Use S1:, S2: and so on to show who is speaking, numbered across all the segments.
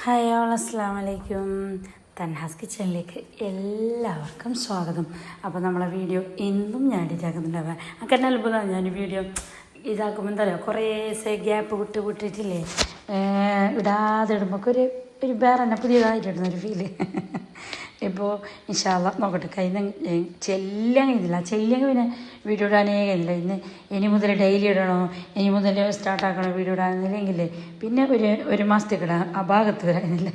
S1: Hi all, അസ്സലാമു അലൈക്കും. തൻഹാസ് കിച്ചണിലേക്ക് എല്ലാവർക്കും സ്വാഗതം. അപ്പോൾ നമ്മളെ വീഡിയോ എന്നും ഞാൻ ഇതാക്കുന്നുണ്ടാവുക. അങ്ങനെ അത്ഭുതമാണ് ഞാൻ വീഡിയോ ഇതാക്കുമ്പോൾ എന്താ പറയുക, കുറേ ഗ്യാപ്പ് വിട്ടിട്ടില്ലേ, ഇടാതെ ഇടുമ്പോൾ ഒരു വേറെ തന്നെ പുതിയതായിട്ടിടുന്നൊരു ഫീല്. ഇപ്പോൾ ഇൻഷാ അല്ലാഹ് നോക്കട്ടെ, ചെല്ലങ്ങില്ല പിന്നെ വീഡിയോ ഇടാനേ കഴിയില്ല. ഇനി മുതൽ ഡെയിലി ഇടണോ, ഇനി മുതൽ സ്റ്റാർട്ടാക്കണോ വീഡിയോ ഇടാനില്ലെങ്കിൽ പിന്നെ ഒരു മാസത്തേക്ക് ഇടാൻ ആ ഭാഗത്ത് വരാനില്ല.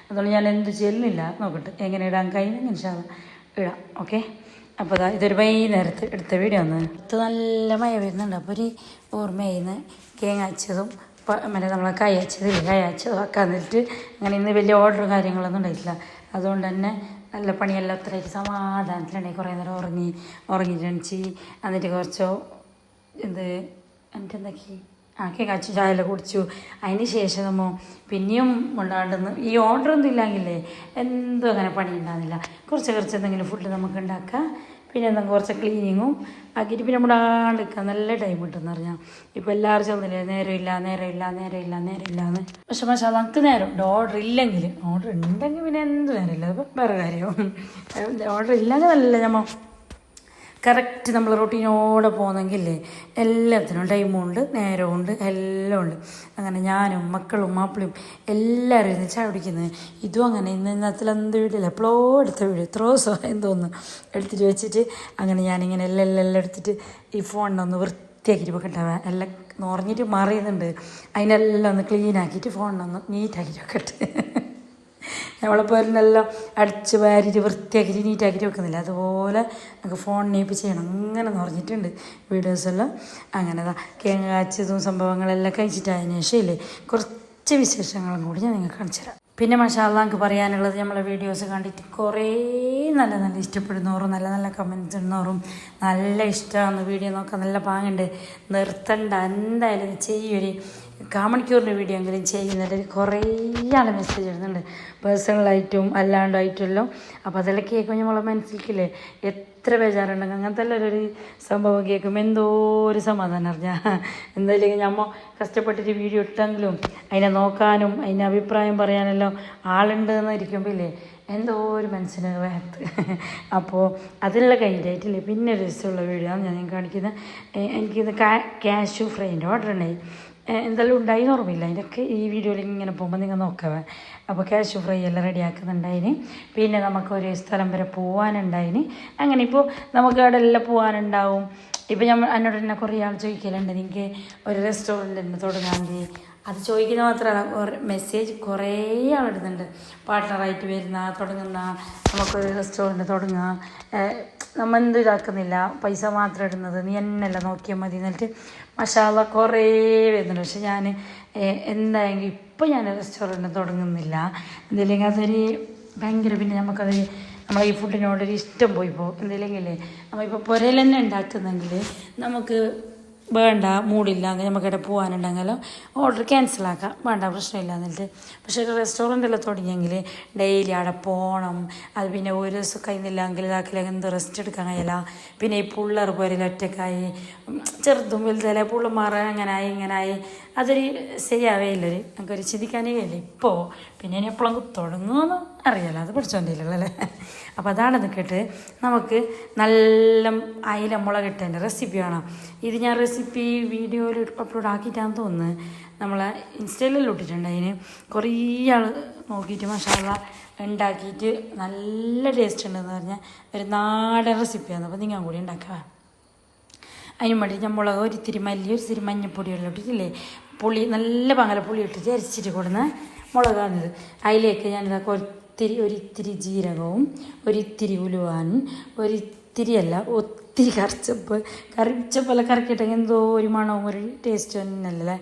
S1: അതുകൊണ്ട് ഞാൻ എന്ത് ചെല്ലില്ല, നോക്കട്ടെ എങ്ങനെ ഇടാൻ കഴിയുന്ന ഇൻഷാ അല്ലാഹ് ഇടാം. ഓക്കെ, അപ്പോൾ ഇതൊരു വൈകുന്നേരത്ത് എടുത്ത വീഡിയോ ആണ്. നല്ല മഴ വരുന്നുണ്ട്. അപ്പോൾ ഒരു ഓർമ്മയായിരുന്നു തേങ്ങ മറ്റേ നമ്മളെ കായ അച്ചതും ഒക്കെ എന്നിട്ട് അങ്ങനെ ഇന്ന് വലിയ ഓർഡറും കാര്യങ്ങളൊന്നും ഉണ്ടായിട്ടില്ല. അതുകൊണ്ട് തന്നെ നല്ല പണിയെല്ലാം അത്രയായിട്ട് സമാധാനത്തിലുണ്ടായി. കുറേ നേരം ഉറങ്ങിച്ച് എന്നിട്ട് കുറച്ചോ എന്നിട്ടെന്താക്കി കേക്കാച്ചു ചായയെല്ലാം കുടിച്ചു. അതിന് ശേഷം നമ്മൾ പിന്നെയും ഉണ്ടാകുന്ന ഈ ഓർഡറൊന്നും ഇല്ലെങ്കിലേ എന്തോ അങ്ങനെ പണി ഉണ്ടാകുന്നില്ല. കുറച്ച് എന്തെങ്കിലും ഫുഡ് നമുക്ക് ഉണ്ടാക്കാം, പിന്നെ എന്തെങ്കിലും കുറച്ച് ക്ലീനിങ്ങും ആക്കിയിട്ട് പിന്നെ നമ്മുടെ ആളിക്കാൻ നല്ല ടൈം കിട്ടുമെന്ന് പറഞ്ഞാൽ. ഇപ്പോൾ എല്ലാവരും ചെന്നില്ലേ നേരമില്ലാന്ന്. പക്ഷെ നമുക്ക് നേരമുണ്ട്. ഓർഡർ ഉണ്ടെങ്കിൽ പിന്നെ എന്ത് നേരമില്ല, അത് വേറെ കാര്യം. ഓർഡർ ഇല്ലെങ്കിൽ നല്ല നമ്മൾ കറക്റ്റ് നമ്മൾ റൊട്ടീനോടെ പോകുന്നെങ്കിലേ എല്ലാത്തിനും ടൈമുണ്ട്, നേരമുണ്ട്, എല്ലാം ഉണ്ട്. അങ്ങനെ ഞാനും മക്കളും മാപ്പിളയും എല്ലാവരും ഇരുന്ന് ചായ കുടിക്കുന്നത്. ഇതും അങ്ങനെ ഇന്നത്തിൽ എന്ത് വീടില്ല, എപ്പോഴോ എടുത്ത വീട്, എത്രയോ സമയം തോന്നുന്നു എടുത്തിട്ട് വെച്ചിട്ട് അങ്ങനെ ഞാനിങ്ങനെ എല്ലാം എടുത്തിട്ട് ഈ ഫോണിനൊന്ന് വൃത്തിയാക്കിയിട്ട് വെക്കട്ടെ. എല്ലാം നിറഞ്ഞിട്ട് മറിയുന്നുണ്ട്, അതിനെല്ലാം ഒന്ന് ക്ലീനാക്കിയിട്ട് ഫോണിനൊന്ന് നീറ്റാക്കിയിട്ട് വെക്കട്ടെ. നമ്മളെപ്പോലെല്ലാം അടിച്ച് വാരിയിട്ട് വൃത്തിയാക്കിയിട്ട് നീറ്റാക്കിയിട്ട് വെക്കുന്നില്ല, അതുപോലെ നമുക്ക് ഫോണിനെ ഇപ്പോൾ ചെയ്യണം. അങ്ങനെ നിറഞ്ഞിട്ടുണ്ട് വീഡിയോസെല്ലാം. അങ്ങനെ കാച്ചതും സംഭവങ്ങളെല്ലാം കഴിച്ചിട്ടായതിനു ശേഷം ഇല്ലേ കുറച്ച് വിശേഷങ്ങളും കൂടി ഞാൻ നിങ്ങൾക്ക് കാണിച്ചു തരാം. പിന്നെ മാഷാ അല്ലാഹ് എനിക്ക് പറയാനുള്ളത്, നമ്മളെ വീഡിയോസ് കണ്ടിട്ട് കുറേ നല്ല ഇഷ്ടപ്പെടുന്നവരും നല്ല കമൻറ്റ്സ് ഇടുന്നവരും നല്ല ഇഷ്ടമാണ്. വീഡിയോ നോക്കാൻ നല്ല പാങ്ങുണ്ട്, നിർത്തണ്ട എന്തായാലും ചെയ്യൊരു കാമണിക്കൂറിൻ്റെ വീഡിയോ എങ്കിലും ചെയ്യുന്നത് കുറേ ആൾ മെസ്സേജ് ഇടുന്നുണ്ട്, പേഴ്സണലായിട്ടും അല്ലാണ്ടായിട്ടുമല്ലോ. അപ്പോൾ അതെല്ലാം കേൾക്കുമ്പോൾ നമ്മളെ മനസ്സിലേക്കില്ലേ എത്ര ബേജാറുണ്ടെങ്കിൽ അങ്ങനത്തെ ഒരു സംഭവം കേൾക്കുമ്പോൾ എന്തോ ഒരു സമാധാനം അറിഞ്ഞാൽ. എന്തായാലും നമ്മൾ കഷ്ടപ്പെട്ടിട്ട് വീഡിയോ ഇട്ടെങ്കിലും അതിനെ നോക്കാനും അതിൻ്റെ അഭിപ്രായം പറയാനെല്ലാം ആളുണ്ട് എന്നിരിക്കുമ്പോൾ ഇല്ലേ എന്തോ ഒരു മനസ്സിന് വേഗത്ത്. അപ്പോൾ അതിനുള്ള കഴിഞ്ഞിട്ടായിട്ടില്ലേ പിന്നെ ഒരു രസമുള്ള വീഡിയോ ആണ് ഞാൻ കാണിക്കുന്നത്. എനിക്കിത് കാഷ്യൂ ഫ്രൈൻ്റെ ഓർഡർ ഉണ്ടായി, എന്തെല്ലാം ഉണ്ടായിന്ന് ഓർമ്മയില്ല. അതിനൊക്കെ ഈ വീഡിയോയിൽ ഇങ്ങനെ പോകുമ്പോൾ നിങ്ങൾ നോക്കാവേ. അപ്പോൾ കാഷ്യൂ ഫ്രൈ എല്ലാം റെഡിയാക്കുന്നുണ്ടായിന്. പിന്നെ നമുക്കൊരു സ്ഥലം വരെ പോകാനുണ്ടായിന്. അങ്ങനെ ഇപ്പോൾ നമുക്ക് അവിടെ എല്ലാം പോകാനുണ്ടാവും. ഇപ്പോൾ എന്നോട് തന്നെ കുറേ ആൾ ചോദിക്കലുണ്ട്, നിങ്ങൾക്ക് ഒരു റെസ്റ്റോറൻറ്റ് തുടങ്ങാൻ മതി. അത് ചോദിക്കുന്ന മാത്രമല്ല, മെസ്സേജ് കുറേ ആളിടുന്നുണ്ട്, പാർട്ട്ണറായിട്ട് തുടങ്ങുന്ന നമുക്കൊരു റെസ്റ്റോറൻറ്റ് തുടങ്ങാം, നമ്മൾ എന്ത് ഇതാക്കുന്നില്ല, പൈസ മാത്രം ഇടുന്നത്, നീ എന്നല്ല നോക്കിയാൽ മതി എന്നിട്ട് മാഷാ അല്ലാഹ് കുറേ വരുന്നുണ്ട്. പക്ഷെ ഞാൻ എന്തായെങ്കിൽ ഇപ്പം ഞാൻ റെസ്റ്റോറൻറ്റ് തുടങ്ങുന്നില്ല. എന്തെങ്കിലും അതൊരു ഭയങ്കര പിന്നെ നമ്മളെ ഈ ഫുഡിനോടൊരു ഇഷ്ടം പോയിപ്പോൾ. എന്തെങ്കിലേ നമ്മളിപ്പോൾ പുരയിൽ തന്നെ ഉണ്ടാക്കുന്നെങ്കിൽ നമുക്ക് വേണ്ട, മൂടില്ല, അങ്ങനെ നമുക്കിവിടെ പോകാനുണ്ടെങ്കിലോ ഓർഡർ ക്യാൻസലാക്കാം, വേണ്ട പ്രശ്നമില്ല എന്നിട്ട്. പക്ഷേ ഒരു റെസ്റ്റോറൻറ്റെല്ലാം തുടങ്ങിയെങ്കിൽ ഡെയിലി അവിടെ പോകണം. അത് പിന്നെ ഒരു ദിവസം കഴിയുന്നില്ലെങ്കിൽ ഇതാക്കില്ലെങ്കിൽ എന്തോ റെസ്റ്റ് എടുക്കാൻ കഴിയില്ല. പിന്നെ ഈ പിള്ളേർ പോരല്ല ഒറ്റക്കായി, ചെറുതും വലുതല്ലേ പിള്ളമാർ ഇങ്ങനായി അതൊരു ശരിയാവേ ഇല്ലൊരു നമുക്കൊരു ചിന്തിക്കാനേ കഴിയില്ല ഇപ്പോൾ. പിന്നെ ഇനി എപ്പോഴും തുടങ്ങുമെന്ന് അറിയാലോ, അത് പഠിച്ചോണ്ടില്ലല്ലേ. അപ്പോൾ അതാണ് നിൽക്കട്ട്. നമുക്ക് നല്ല അയില മുളകിട്ടതിൻ്റെ റെസിപ്പി വേണം. ഇത് ഞാൻ റെസിപ്പി വീഡിയോയിൽ അപ്ലോഡ് ആക്കിയിട്ടാന്ന് തോന്നുന്നത്, നമ്മളെ ഇൻസ്റ്റയിലെല്ലാം ഇട്ടിട്ടുണ്ട്. അതിന് കുറേ ആൾ നോക്കിയിട്ട് മാഷാ അല്ലാഹ് ഉണ്ടാക്കിയിട്ട് നല്ല ടേസ്റ്റ് ഉണ്ടെന്ന് പറഞ്ഞാൽ ഒരു നാടൻ റെസിപ്പിയാണ്. അപ്പോൾ നിങ്ങൾ കൂടി ഉണ്ടാക്കാം. അതിന് വേണ്ടി ഞാൻ മുളക് ഒരിത്തിരി മല്ലി ഒരിത്തിരി മഞ്ഞപ്പൊടിയെല്ലാം ഇട്ടിട്ടില്ലേ, പുളി നല്ല പങ്കല പുളി ഇട്ടിട്ട് അരിച്ചിട്ട് കൊടുന്ന മുളകാണിത്. അതിലേക്ക് ഞാനിതൊക്കെ ഒരിത്തിരി ജീരകവും ഒരിത്തിരി ഉലുവാനും ഒത്തിരി കറിച്ചപ്പെല്ലാം കറക്കിയിട്ടെങ്കിൽ എന്തോ ഒരു മണവും ഒരു ടേസ്റ്റ് തന്നെയല്ലേ.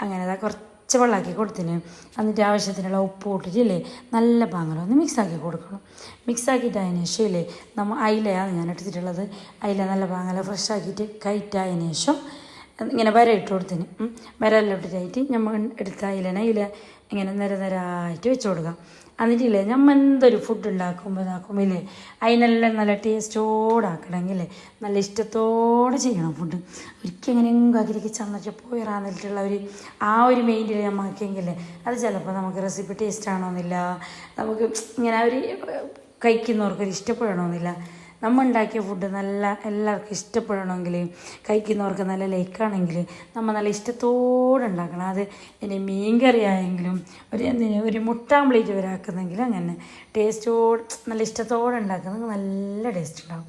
S1: അങ്ങനെ കുറച്ച് വെള്ളമാക്കി കൊടുത്തിന്. എന്നിട്ട് ആവശ്യത്തിനുള്ള ഉപ്പ് ഇട്ടിട്ടില്ലേ നല്ല പാങ്ങലം ഒന്ന് മിക്സാക്കി കൊടുക്കണം. മിക്സാക്കിയിട്ട് അതിന് ശേഷം ഇല്ലേ നമ്മൾ അയിലയാണ് ഞാൻ എടുത്തിട്ടുള്ളത്. അയില നല്ല പാങ്ങല ഫ്രഷ് ആക്കിയിട്ട് കയറ്റായതിനു ശേഷം ഇങ്ങനെ വര ഇട്ട് കൊടുത്തിന്. വരെല്ലാം ഇട്ടിട്ടായിട്ട് നമ്മൾ എടുത്ത അയില ഇങ്ങനെ നിരനിരായിട്ട് വെച്ച് കൊടുക്കാം. എന്നിട്ടില്ലേ നമ്മൾ എന്തൊരു ഫുഡ് ഇതാക്കുമ്പോൾ ഇല്ലേ അതിനെല്ലാം നല്ല ടേസ്റ്റോടെ ആക്കണമെങ്കിലേ നല്ല ഇഷ്ടത്തോടെ ചെയ്യണം ഫുഡ്. ഒരിക്കലും എങ്ങനെയെങ്കിലും ആക്കിയിട്ട് ചന്നച്ച പോയിറാന്നിട്ടുള്ള ആ ഒരു മെയിൻറ്റിൽ നമ്മൾ ആക്കിയെങ്കിലേ അത് ചിലപ്പോൾ നമുക്ക് റെസിപ്പി ടേസ്റ്റ് ആണോന്നില്ല, നമുക്ക് ഇങ്ങനെ കഴിക്കുന്നവർക്കൊരു ഇഷ്ടപ്പെടണമെന്നില്ല. നമ്മൾ ഉണ്ടാക്കിയ ഫുഡ് നല്ല എല്ലാവർക്കും ഇഷ്ടപ്പെടണമെങ്കിൽ, കഴിക്കുന്നവർക്ക് നല്ല ലൈക്കാണെങ്കിൽ നമ്മൾ നല്ല ഇഷ്ടത്തോടെ ഉണ്ടാക്കണം. അത് ഇനി മീൻ കറി ആയെങ്കിലും ഒരു മുട്ട ആംപ്ലേറ്റ് വരാക്കുന്നെങ്കിലും അങ്ങനെ ടേസ്റ്റോടെ നല്ല ഇഷ്ടത്തോടെ ഉണ്ടാക്കുന്നത് നല്ല ടേസ്റ്റ് ഉണ്ടാകും.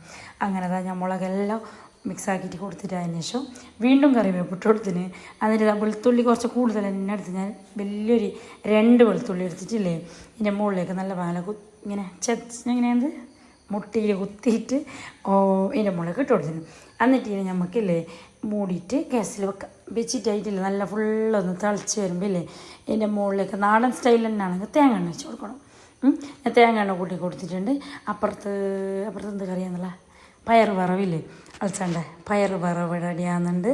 S1: അങ്ങനെ ഞാൻ മുളകെല്ലാം മിക്സാക്കിയിട്ട് കൊടുത്തിട്ട് അതിന് ശേഷം വീണ്ടും കറിവേപ്പിട്ട് കൊടുത്തിന്. എന്നിട്ട് വെളുത്തുള്ളി കുറച്ച് കൂടുതൽ തന്നെ എടുത്ത് ഞാൻ വലിയൊരു 2 വെളുത്തുള്ളി എടുത്തിട്ടില്ലേ ഇതിൻ്റെ മുകളിലേക്ക് നല്ല പാല ഇങ്ങനെ എങ്ങനെയാണ് മുട്ടിയിൽ കുത്തിയിട്ട് ഇതിൻ്റെ മുളക് ഇട്ട് കൊടുത്തിരുന്നു. എന്നിട്ട് ഇതിനെ നമുക്കില്ലേ മൂടിയിട്ട് ഗ്യാസിൽ വെച്ചിട്ടായിട്ടില്ല നല്ല ഫുള്ളൊന്ന് തിളച്ച് വരുമ്പോൾ ഇല്ലേ ഇതിൻ്റെ മുകളിലേക്ക് നാടൻ സ്റ്റൈൽ തന്നെയാണെങ്കിൽ തേങ്ങ എണ്ണ വെച്ച് കൊടുക്കണം. തേങ്ങ എണ്ണ കൂട്ടി കൊടുത്തിട്ടുണ്ട്. അപ്പുറത്ത് എന്ത് കറിയാന്നുള്ള പയർ വറവില്ലേ അളിച്ചണ്ട പയർ വറവ് റെഡിയാകുന്നുണ്ട്.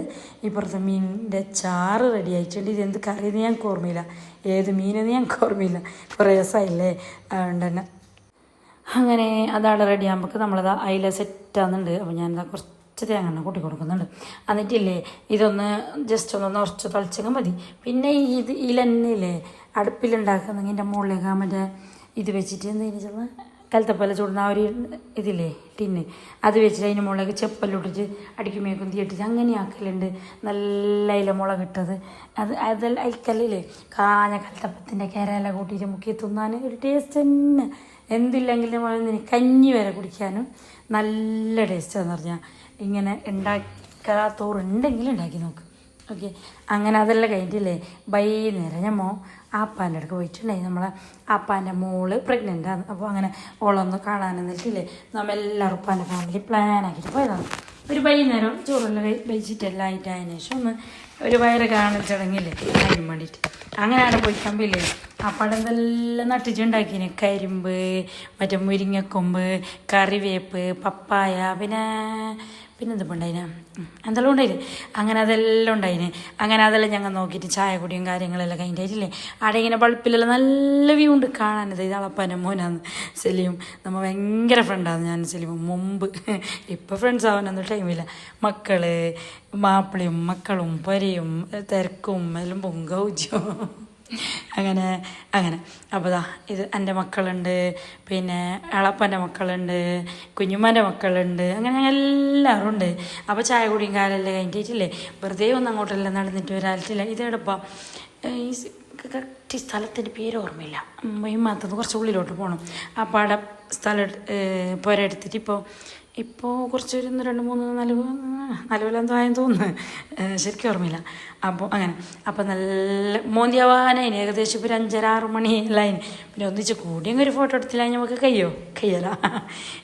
S1: ഇപ്പുറത്ത് മീനിൻ്റെ ചാറ് റെഡി ആയിട്ടുണ്ട്. ഇതെന്ത് കറിയെന്ന് ഞങ്ങൾക്ക് ഓർമ്മയില്ല, ഏത് മീനെന്ന് ഞങ്ങൾക്ക് ഓർമ്മയില്ല, കുറേ ദിവസമായില്ലേ. അതുകൊണ്ട് തന്നെ അങ്ങനെ അതാണ് റെഡി ആകുമ്പോൾ നമ്മളത് അതിൽ സെറ്റാകുന്നുണ്ട്. അപ്പോൾ ഞാനിതാ കുറച്ച് തേങ്ങ കൂട്ടി കൊടുക്കുന്നുണ്ട്. എന്നിട്ടില്ലേ ഇതൊന്ന് ജസ്റ്റ് ഒന്ന് ഉറച്ച് തളിച്ചെങ്കിൽ മതി. പിന്നെ ഇതിലെണ്ണയില്ലേ അടുപ്പിലുണ്ടാക്കുന്നെങ്കിൽ എൻ്റെ മുകളിലേക്ക് മറ്റേ ഇത് വെച്ചിട്ട് എന്തെങ്കിലും ചെന്ന് കലത്തപ്പല ചൂടുന്ന ആ ഒരു ഇതില്ലേ ടിന്ന് അത് വെച്ചിട്ട് അതിൻ്റെ മുളക് ചെപ്പല്ലിട്ടിട്ട് അടിക്കുമേക്കും തീയിട്ടിട്ട് അങ്ങനെ ആക്കലുണ്ട്. നല്ല ഇല മുളകിട്ടത് അതെല്ലാം അയക്കല്ലേ കാഞ്ഞ കലത്തപ്പത്തിൻ്റെ കരയില കൂട്ടിയിട്ട് മുക്കി തിന്നാൻ ഒരു ടേസ്റ്റ് തന്നെ. എന്തില്ലെങ്കിലും നമ്മൾ കഞ്ഞി വരെ കുടിക്കാനും നല്ല ടേസ്റ്റാന്ന് പറഞ്ഞാൽ ഇങ്ങനെ ഉണ്ടാക്കാത്തോറുണ്ടെങ്കിൽ ഉണ്ടാക്കി നോക്ക്. ഓക്കെ, അങ്ങനെ അതെല്ലാം കഴിഞ്ഞിട്ടില്ലേ വൈകുന്നേരം ഞമ്മ ആപ്പാൻ്റെ അടുക്ക് പോയിട്ടുണ്ടായി. നമ്മളെ ആപ്പാൻ്റെ മോള് പ്രഗ്നൻ്റാണ്. അപ്പോൾ അങ്ങനെ ഓളൊന്ന് കാണാൻ എന്നിട്ടില്ലേ നമ്മളെല്ലാവരും ഉപ്പാൻ്റെ ഫാമിലി പ്ലാൻ ആക്കിയിട്ട് പോയതാണ്. ഒരു വൈകുന്നേരം ചോറെല്ലാം വെച്ചിട്ടെല്ലാം ആയിട്ടതിന് ശേഷം ഒരു വയറ് കാണൽ ചടങ്ങില്ലേ അതിന് വേണ്ടിയിട്ട് അങ്ങനെയാണ് പോയിക്കമ്പില്ലേ അപ്പാടെ എന്തെല്ലാം നട്ടിച്ചുണ്ടാക്കിന് കരിമ്പ്, മറ്റേ മുരിങ്ങക്കൊമ്പ്, കറിവേപ്പ്, പപ്പായ, പിന്നെന്തിപ്പോൾ ഉണ്ടായിന് എന്തെല്ലാം ഉണ്ടായിന്. അങ്ങനെ അതെല്ലാം ഉണ്ടായിന്. അങ്ങനെ അതെല്ലാം ഞങ്ങൾ നോക്കിയിട്ട് ചായ കുടിയും കാര്യങ്ങളെല്ലാം കഴിഞ്ഞിട്ടില്ലേ അവിടെ ഇങ്ങനെ ബൾപ്പിലെല്ലാം നല്ല വ്യൂ ഉണ്ട് കാണാനത്. ഇത് അളപ്പാൻ്റെ മോനാന്ന് സെലിയും. നമ്മൾ ഭയങ്കര ഫ്രണ്ടാണ് ഞാൻ സെലിയും മുമ്പ്. ഇപ്പോൾ ഫ്രണ്ട്സ് ആവാനൊന്നും ടൈമില്ല. മാപ്പിളയും മക്കളും പൊരയും തിരക്കും എല്ലാം പൊങ്കൗജ്യം അങ്ങനെ അപ്പോൾ ഇത് എൻ്റെ മക്കളുണ്ട്, പിന്നെ എളപ്പൻ്റെ മക്കളുണ്ട്, കുഞ്ഞുമ്മാൻ്റെ മക്കളുണ്ട്, അങ്ങനെ ഞങ്ങൾ എല്ലാവരും ഉണ്ട്. അപ്പോൾ ചായ കുടിയും കാലെല്ലാം കഴിഞ്ഞിട്ടില്ലേ വെറുതെ ഒന്ന് അങ്ങോട്ടെല്ലാം നടന്നിട്ട് വരാറ്റില്ല. ഇതെടുപ്പം ഈ കറക്റ്റ് സ്ഥലത്തിൻ്റെ പേര് ഓർമ്മയില്ല, മൊയ്മാത്തത് കുറച്ച് ഉള്ളിലോട്ട് പോകണം. അപ്പോൾ അവിടെ പുര എടുത്തിട്ട് ഇപ്പോൾ കുറച്ചൊരു 2-3-4 കൊല്ലം ആയെന്ന് തോന്നുന്നു, ശരിക്കും ഓർമ്മയില്ല. അപ്പോൾ നല്ല മോന്തിയാവാനായിന് ഏകദേശം ഇപ്പോൾ 5-6 മണി എല്ലായിന്. പിന്നെ ഒന്നിച്ച് കൂടിയെങ്കിൽ ഒരു ഫോട്ടോ എടുത്തില്ല നമുക്ക് കയ്യല.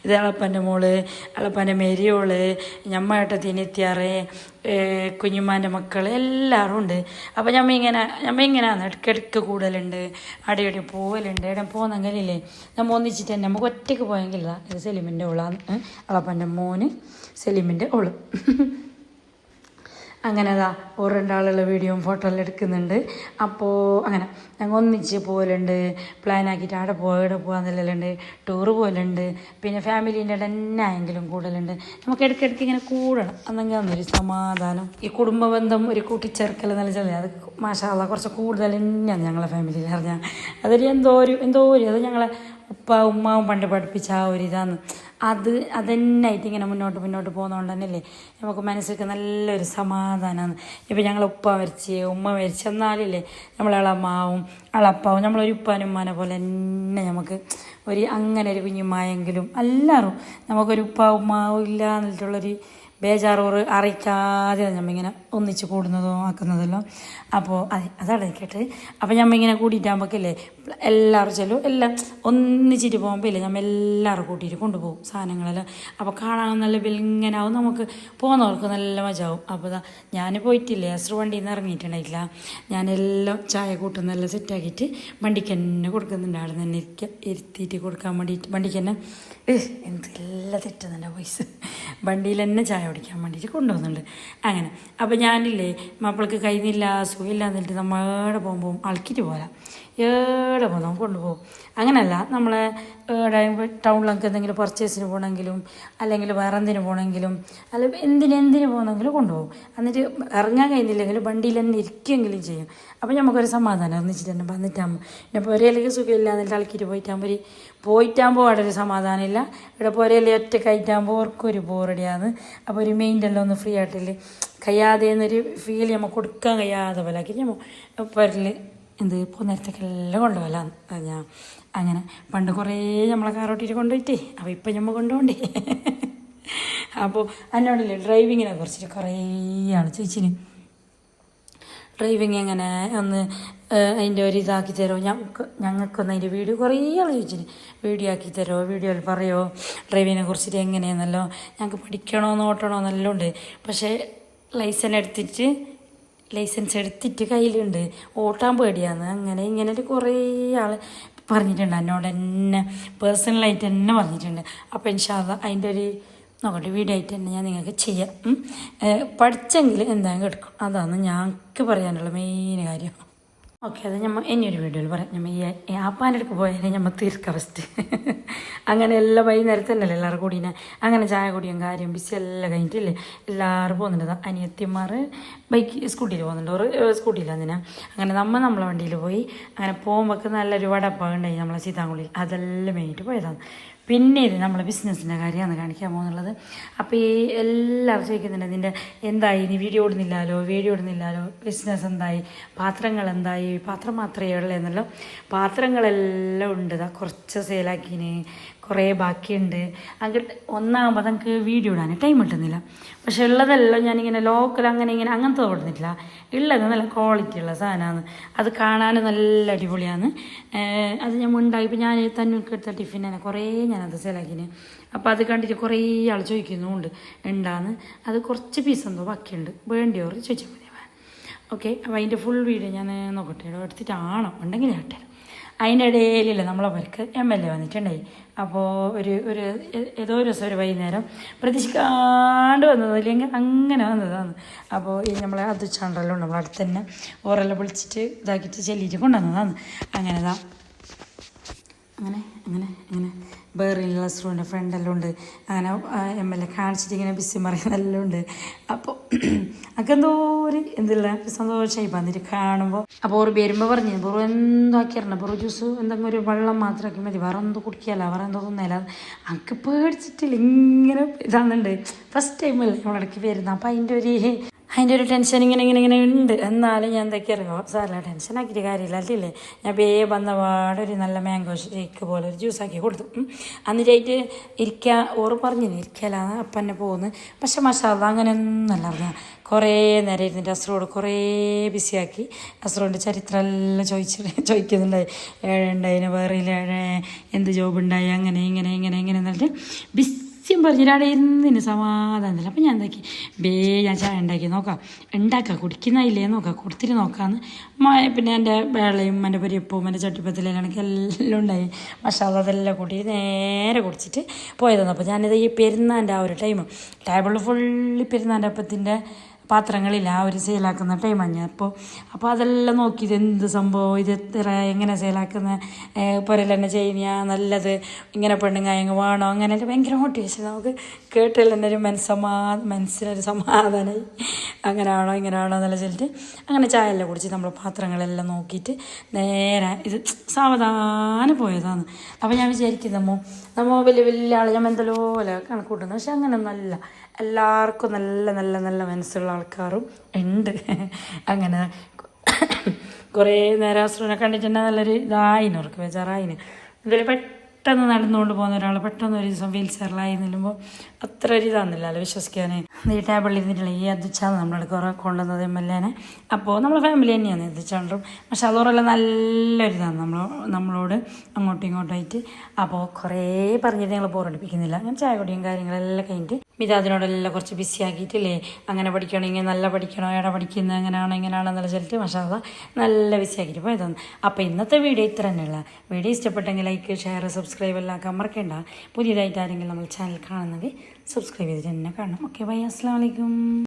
S1: ഇത് എളപ്പൻ്റെ മോള്, എളപ്പൻ്റെ മെരിയോള്, ഞമ്മേട്ടത്തിനെത്തിയാറ്, കുഞ്ഞുമ്മാൻ്റെ മക്കൾ എല്ലാവരും ഉണ്ട്. അപ്പോൾ ഞമ്മ ഇങ്ങനെയാണ് ഇടയ്ക്കിടയ്ക്ക് കൂടലുണ്ട്, അടിയടി പോവലുണ്ട്. ഇവിടെ പോകുന്നെങ്കിലില്ലേ നമ്മൾ ഒന്നിച്ചിട്ട് തന്നെ നമുക്ക് ഒറ്റയ്ക്ക് പോയെങ്കില്ല. ഇത് സെലിമിൻ്റെ ഓളാണ്, എളപ്പൻ്റെ മോന് സെലിമിൻ്റെ ഓള്. അങ്ങനെ രണ്ടാളുള്ള വീഡിയോയും ഫോട്ടോ എല്ലാം എടുക്കുന്നുണ്ട്. അപ്പോൾ അങ്ങനെ ഞങ്ങൾ ഒന്നിച്ച് പോകലുണ്ട്, പ്ലാനാക്കിയിട്ട് അവിടെ പോകാന്നെല്ലുണ്ട്, ടൂറ് പോകലുണ്ട്. പിന്നെ ഫാമിലീൻ്റെ തന്നെ ആയെങ്കിലും കൂടലുണ്ട്. നമുക്ക് ഇടയ്ക്കിടയ്ക്ക് ഇങ്ങനെ കൂടണം, എന്നെങ്കിൽ അന്നൊരു സമാധാനം. ഈ കുടുംബ ബന്ധം ഒരു കൂട്ടിച്ചേർക്കൽ എന്ന് വെച്ചാൽ അത് മാഷാ അല്ലാഹ് കുറച്ച് കൂടുതൽ തന്നെയാണ് ഞങ്ങളെ ഫാമിലിയിൽ പറഞ്ഞാൽ. അതൊരു എന്തോ ഒരു അത് ഞങ്ങളെ ഉമ്മാവും പണ്ട് പഠിപ്പിച്ച ആ ഒരു ഇതാണ്. അതന്നായിട്ട് ഇങ്ങനെ മുന്നോട്ട് പോകുന്നതുകൊണ്ട് തന്നെയല്ലേ നമുക്ക് മനസ്സിലേക്ക് നല്ലൊരു സമാധാനമാണ്. ഇപ്പം ഞങ്ങൾ ഉമ്മ മരിച്ച് എന്നാലില്ലേ നമ്മളെളമാവും അളപ്പാവും നമ്മളൊരു ഉപ്പാനും ഉമ്മാനെ പോലെ തന്നെ നമുക്ക് അങ്ങനെ ഒരു കുഞ്ഞുമായെങ്കിലും എല്ലാവരും നമുക്കൊരു ഉപ്പാവും ഉമ്മാവും ഇല്ല എന്നിട്ടുള്ളൊരു ബേജാറോറ് അറിയിക്കാതെ നമ്മിങ്ങനെ ഒന്നിച്ച് കൂടുന്നതോ ആക്കുന്നതല്ലോ. അപ്പോൾ അതാണ് കേട്ട്. അപ്പോൾ നമ്മിങ്ങനെ കൂടിയിട്ടാകുമ്പോഴേക്കല്ലേ എല്ലാവരും ചെല്ലും, എല്ലാം ഒന്നിച്ചിട്ട് പോകുമ്പോൾ ഇല്ലേ നമ്മൾ എല്ലാവരും കൂട്ടിയിട്ട് കൊണ്ടുപോകും സാധനങ്ങളെല്ലാം. അപ്പോൾ കാണാൻ നല്ല വെലിങ്ങനാവും, നമുക്ക് പോകുന്നവർക്ക് നല്ല മജാവും. അപ്പോൾ ഞാൻ പോയിട്ടില്ലേ അസ്രു വണ്ടിയിൽ നിന്ന് ഇറങ്ങിയിട്ടുണ്ടായിട്ടില്ല. ഞാനെല്ലാം ചായ കൂട്ടുന്നെല്ലാം സെറ്റാക്കിയിട്ട് വണ്ടിക്ക് തന്നെ കൊടുക്കുന്നുണ്ട്. അവിടെ തന്നെ ഇരുത്തിയിട്ട് കൊടുക്കാൻ വേണ്ടിയിട്ട് വണ്ടിക്ക് തന്നെ എന്തെല്ലാം തെറ്റുന്നുണ്ട് വോയിസ്. വണ്ടിയിൽ തന്നെ ചായ കുടിക്കാൻ വേണ്ടിയിട്ട് കൊണ്ടുപോകുന്നുണ്ട്. അങ്ങനെ അപ്പോൾ ഞാനില്ലേ മാപ്പിളക്ക് കഴിഞ്ഞില്ല സുഖമില്ല എന്നിട്ട് നമ്മളുടെ പോകുമ്പോൾ അളക്കിയിട്ട് പോരാ. ഏടെ പോകുന്നു കൊണ്ടുപോകും. അങ്ങനെയല്ല നമ്മളെ ടൗണിലൊക്കെ എന്തെങ്കിലും പർച്ചേസിന് പോകണമെങ്കിലും അല്ലെങ്കിൽ വേറെ എന്തിനു പോകണമെങ്കിലും അല്ലെങ്കിൽ എന്തിനു പോകണമെങ്കിലും കൊണ്ടുപോകും. എന്നിട്ട് ഇറങ്ങാൻ കഴിയുന്നില്ലെങ്കിലും വണ്ടിയിൽ തന്നെ ഇരിക്കുകയെങ്കിലും ചെയ്യും. അപ്പോൾ നമുക്കൊരു സമാധാനം ഒന്നിച്ചിട്ട് തന്നെ വന്നിട്ടാകുമ്പോൾ പിന്നെ പുരയിലേക്ക് സുഖമില്ല എന്നിട്ട് ആൾക്കിട്ട് പോയിട്ടാകുമ്പോൾ അവിടെ ഒരു സമാധാനമില്ല. ഇവിടെ പുരയിൽ ഒറ്റ കയറ്റാകുമ്പോൾ ഓർക്കൊരു ബോറടിയാണ്. അപ്പോൾ ഒരു മെയിൻ്റെല്ലാം ഒന്ന് ഫ്രീ ആയിട്ടില്ല കഴിയാതെ എന്നൊരു ഫീൽ നമുക്ക് കൊടുക്കാൻ കഴിയാതെ പോലെ ആക്കി നമ്മൾ പുരയിൽ നേരത്തേക്കെല്ലാം കൊണ്ടുപോകലാന്ന് ഞാൻ അങ്ങനെ പണ്ട് കുറേ നമ്മളെ കാറോട്ടിട്ട് കൊണ്ടുപോയിട്ടേ അപ്പോൾ ഇപ്പം നമ്മൾ കൊണ്ടുപോകണ്ടേ. അപ്പോൾ എന്നോടില്ലേ ഡ്രൈവിങ്ങിനെ കുറിച്ചിട്ട് കുറേ ആൾ ചോദിച്ചിന് ഡ്രൈവിങ് എങ്ങനെ ഒന്ന് അതിൻ്റെ ഒരു ഇതാക്കി തരുമോ ഞങ്ങൾക്കൊന്ന് അതിൻ്റെ വീഡിയോ കുറേ ആൾ ചോദിച്ചിന് വീഡിയോ ആക്കി തരുമോ വീഡിയോയിൽ പറയുമോ ഡ്രൈവിങ്ങിനെ കുറിച്ചിട്ട് എങ്ങനെയാണെന്നല്ലോ ഞങ്ങൾക്ക് പഠിക്കണോ നോട്ടണോ എന്നെല്ലാം ഉണ്ട്. പക്ഷേ ലൈസൻസ് എടുത്തിട്ട് കയ്യിലുണ്ട് ഓട്ടാൻ പേടിയാണ് അങ്ങനെ ഇങ്ങനെ കുറേ ആൾ പറഞ്ഞിട്ടുണ്ട് എന്നോട് തന്നെ പേഴ്സണലായിട്ട് തന്നെ പറഞ്ഞിട്ടുണ്ട്. അപ്പോൾ ഇൻഷാ അല്ലാഹ് അതിൻ്റെ ഒരു നോക്കട്ടെ വീഡിയോ ആയിട്ട് തന്നെ ഞാൻ നിങ്ങൾക്ക് ചെയ്യാം. പഠിച്ചെങ്കിൽ എന്തായാലും എടുക്കും. അതാണ് ഞങ്ങൾക്ക് പറയാനുള്ള മെയിൻ കാര്യം. ഓക്കെ അത് നമ്മൾ ഇനിയൊരു വീഡിയോയിൽ പറയാം. നമ്മൾ ഈ ആപ്പാൻ്റെ അടുക്ക് പോയാലേ നമ്മൾ തീർക്കാം ഫസ്റ്റ്. അങ്ങനെ എല്ലാം വൈകുന്നേരത്ത് തന്നെയല്ലേ എല്ലാവരും കൂടിനെ അങ്ങനെ ചായ കുടിയും കാര്യം ബിസി എല്ലാം കഴിഞ്ഞിട്ടില്ലേ എല്ലാവരും പോകുന്നുണ്ട്. അനിയത്തിമാർ സ്കൂട്ടിയിൽ പോകുന്നുണ്ട്. ഒരു സ്കൂട്ടിയിലാണ് അതിനാ അങ്ങനെ നമ്മളെ വണ്ടിയിൽ പോയി അങ്ങനെ പോകുമ്പോൾ നല്ലൊരു വടപ്പാ ഉണ്ടായി നമ്മളെ സീതാങ്കുളിയിൽ അതെല്ലാം വേണ്ടിയിട്ട് പോയതാണ്. പിന്നെ ഇത് നമ്മളെ ബിസിനസ്സിൻ്റെ കാര്യമാണ് കാണിക്കാൻ പോകുന്നുള്ളത്. അപ്പോൾ ഈ എല്ലാവരും ചോദിക്കുന്നുണ്ട് ഇതിൻ്റെ എന്തായി നീ വീഡിയോ ഇടുന്നില്ലാലോ ബിസിനസ് എന്തായി പാത്രങ്ങൾ എന്തായി പാത്രം മാത്രമേ ഉള്ളൂ എന്നല്ലോ. പാത്രങ്ങളെല്ലാം ഉണ്ട് കുറച്ച് സെയിലാക്കിന് കുറേ ബാക്കിയുണ്ട്. അങ്ങനെ ഒന്നാകുമ്പോൾ നമുക്ക് വീഡിയോ ഇടാൻ ടൈം കിട്ടുന്നില്ല. പക്ഷെ ഉള്ളതെല്ലാം ഞാനിങ്ങനെ ലോക്കൽ അങ്ങനത്തെ ഓടുന്നില്ല. ഉള്ളത് നല്ല ക്വാളിറ്റി ഉള്ള സാധനമാണ്. അത് കാണാൻ നല്ല അടിപൊളിയാണ്. അത് ഞാൻ ഉണ്ടായിപ്പോൾ ഞാൻ തന്നൂർക്ക് എടുത്ത ടിഫിനെ കുറേ ഞാനത് സെയിലാക്കിന്. അപ്പോൾ അത് കണ്ടിട്ട് കുറേ ആൾ ചോദിക്കുന്നുണ്ട് ഉണ്ടാന്ന്. അത് കുറച്ച് പീസ് എന്തോ ബാക്കിയുണ്ട് വേണ്ടിയവർ ചോദിച്ചാൽ മതി. ഓക്കെ അപ്പോൾ അതിൻ്റെ ഫുൾ വീഡിയോ ഞാൻ നോക്കട്ടെ എടുത്തിട്ടാണോ ഉണ്ടെങ്കിൽ ഞാൻ ഇട്ടുതരാം. അതിൻ്റെ ഇടയിലില്ല നമ്മളെ പേർക്ക് MLA വന്നിട്ടുണ്ടായി. അപ്പോൾ ഏതോ ഒരു ദിവസം ഒരു വൈകുന്നേരം പ്രതീക്ഷിക്കാണ്ട് വന്നതില്ലെങ്കിൽ അങ്ങനെ വന്നതാണ്. അപ്പോൾ ഈ നമ്മളെ അത് ചാണ്ടല്ലോ നമ്മളെ അടുത്ത് തന്നെ ഓരെല്ലാം വിളിച്ചിട്ട് ഇതാക്കിയിട്ട് ചെല്ലിയിട്ട് കൊണ്ടുവന്നതാണ്. അങ്ങനെ ബേറിലുള്ള സ്റ്റുഡിൻ്റെ ഫ്രണ്ടെല്ലാം ഉണ്ട്. അങ്ങനെ MLA കാണിച്ചിട്ട് ഇങ്ങനെ ബിസി പറയുന്നതെല്ലാം ഉണ്ട്. അപ്പോൾ അതൊക്കെ എന്തോ ഒരു എന്തില്ല സന്തോഷമായി വന്നിട്ട് കാണുമ്പോൾ. അപ്പോൾ ഓർ വരുമ്പോൾ പറഞ്ഞു ബോറു എന്തോ ആക്കിയായിരുന്നു ബോറു ജ്യൂസ് എന്തെങ്കിലും ഒരു വെള്ളം മാത്രമാക്കി മതി വേറെ എന്തോ കുടിക്കാല്ല വേറെ എന്തോ തോന്നില്ല. അതൊക്കെ പേടിച്ചിട്ടില്ല ഇങ്ങനെ ഇതാകുന്നുണ്ട്. ഫസ്റ്റ് ടൈമല്ലേ നമ്മളിടയ്ക്ക് വരുന്നത്. അപ്പോൾ അതിൻ്റെ ഒരു ടെൻഷൻ ഇങ്ങനെ ഉണ്ട്. എന്നാലും ഞാൻ എന്തൊക്കെ അറിയോ സാറില്ല ടെൻഷൻ ആക്കിയിട്ട് കാര്യമില്ല അല്ലേ. ഞാൻ വന്നപാടൊരു നല്ല മാംഗോ ഷേക്ക് പോലെ ഒരു ജ്യൂസാക്കി കൊടുത്തു. എന്നിട്ടായിട്ട് ഓറ് പറഞ്ഞു ഇരിക്കലാണ് അപ്പന്നെ പോകുന്നു. പക്ഷെ മാഷാഅല്ലാ അങ്ങനെയൊന്നല്ല അറിയാം. കുറേ നേരം ഇരുന്നിട്ട് അസ്രോട് കുറേ ബിസിയാക്കി അസ്രോൻ്റെ ചരിത്രം എല്ലാം ചോദിക്കുന്നുണ്ടായി. ഏഴുണ്ടായിന് വേറെ എന്ത് ജോബ് ഉണ്ടായി അങ്ങനെ എന്നിട്ട് സത്യം പറഞ്ഞിട്ട് അവിടെ ഇരുന്നിന് സമാധാനമില്ല. അപ്പം ഞാൻ എന്താക്കി ഞാൻ ചായ ഉണ്ടാക്കി കുടിക്കുന്നില്ലേ കൊടുത്തിട്ട് നോക്കാമെന്ന്. പിന്നെ എൻ്റെ വേളയും എൻ്റെ പൊരിയപ്പവും എൻ്റെ ചട്ടിപ്പത്തിലേക്ക് എല്ലാം ഉണ്ടായി. മസാല അതെല്ലാം കൂട്ടി നേരെ കുടിച്ചിട്ട് പോയതാണ്. അപ്പോൾ ഞാനിത് ഈ പെരുന്നാൻ്റെ ആ ഒരു ടേബിളിൽ ഫുള്ളി പെരുന്നാൻ്റെ അപ്പത്തിൻ്റെ പാത്രങ്ങളില്ല ആ ഒരു സെയിലാക്കുന്ന ടൈമാണ് ഞാൻ. അപ്പോൾ അതെല്ലാം നോക്കി ഇത് എന്ത് സംഭവം ഇത് എങ്ങനെ സെയിലാക്കുന്ന പുരയിൽ തന്നെ ചെയ്യുന്ന നല്ലത് ഇങ്ങനെ പെണ്ണുങ്ങായങ്ങ് വേണോ അങ്ങനെ ഭയങ്കര മോട്ടിവേഷൻ നമുക്ക് കേട്ടില്ല. തന്നെ ഒരു മനസ്സിനൊരു സമാധാനമായി അങ്ങനെയാണോ എന്നെല്ലാം ചെല്ലിട്ട് അങ്ങനെ ചായ എല്ലാം കുടിച്ച് നമ്മൾ പാത്രങ്ങളെല്ലാം നോക്കിയിട്ട് നേരെ ഇത് സാവധാനം പോയതാണ്. അപ്പോൾ ഞാൻ വിചാരിക്കുന്നു നമ്മൾ വലിയ ആൾ ഞാൻ എന്തെല്ലോ പോലെ കണക്കൂട്ടുന്നു. പക്ഷെ അങ്ങനെയൊന്നുമല്ല. എല്ലാവർക്കും നല്ല നല്ല നല്ല മനസ്സുള്ള ആൾക്കാരും ഉണ്ട്. അങ്ങനെ കുറേ നേരം അസുരനെ കണ്ടിട്ടുണ്ടെങ്കിൽ നല്ലൊരു ഇതായിന് അവർക്ക് ബേജാറായിന്. ഇതിൽ പെട്ടെന്ന് നടന്നുകൊണ്ട് പോകുന്ന ഒരാൾ പെട്ടെന്ന് ഒരു ദിവസം വീൽ ചെയറിലായി നിൽക്കുമ്പോൾ അത്ര ഒരു ഇതാണെന്നില്ലല്ലോ വിശ്വസിക്കാൻ. ഈ ടേബിളിൽ ഇരുന്നിട്ടുള്ള ഈ അതിച്ചാണ് നമ്മളെ കുറേ കൊണ്ടുവന്നത് MLA. അപ്പോൾ നമ്മളെ ഫാമിലി തന്നെയാണ് എത്തിച്ചാണ്ടും. പക്ഷെ അതോറെല്ലാം നല്ലൊരിതാണ് നമ്മളോട് അങ്ങോട്ടും ഇങ്ങോട്ടായിട്ട്. അപ്പോൾ കുറേ പറഞ്ഞിട്ട് ഞങ്ങൾ ബോറടിപ്പിക്കുന്നില്ല. അങ്ങനെ ചായ കുടിയും കാര്യങ്ങളെല്ലാം കഴിഞ്ഞിട്ട് അതിനോടെല്ലാം കുറച്ച് ബിസി ആക്കിയിട്ടില്ലേ അങ്ങനെ പഠിക്കണം ഇങ്ങനെ നല്ല പഠിക്കണോ എവിടെ പഠിക്കുന്നത് എങ്ങനെയാണെന്നുള്ള ചെല്ലിട്ട് മഷാല്ല നല്ല ബിസി ആക്കിയിട്ട് പോയതാണ്. അപ്പോൾ ഇന്നത്തെ വീഡിയോ ഇത്ര തന്നെയുള്ള വീഡിയോ ഇഷ്ടപ്പെട്ടെങ്കിൽ ലൈക്ക് ഷെയർ സബ്സ്ക്രൈബ് എല്ലാം ആക്കാൻ മറക്കേണ്ട. പുതിയതായിട്ട് ആരെങ്കിലും നമ്മൾ ചാനൽ കാണുന്നെങ്കിൽ സബ്സ്ക്രൈബ് ചെയ്തിട്ട് തന്നെ കാണണം. ഓക്കെ ബൈ അസ്സലാമു അലൈക്കും.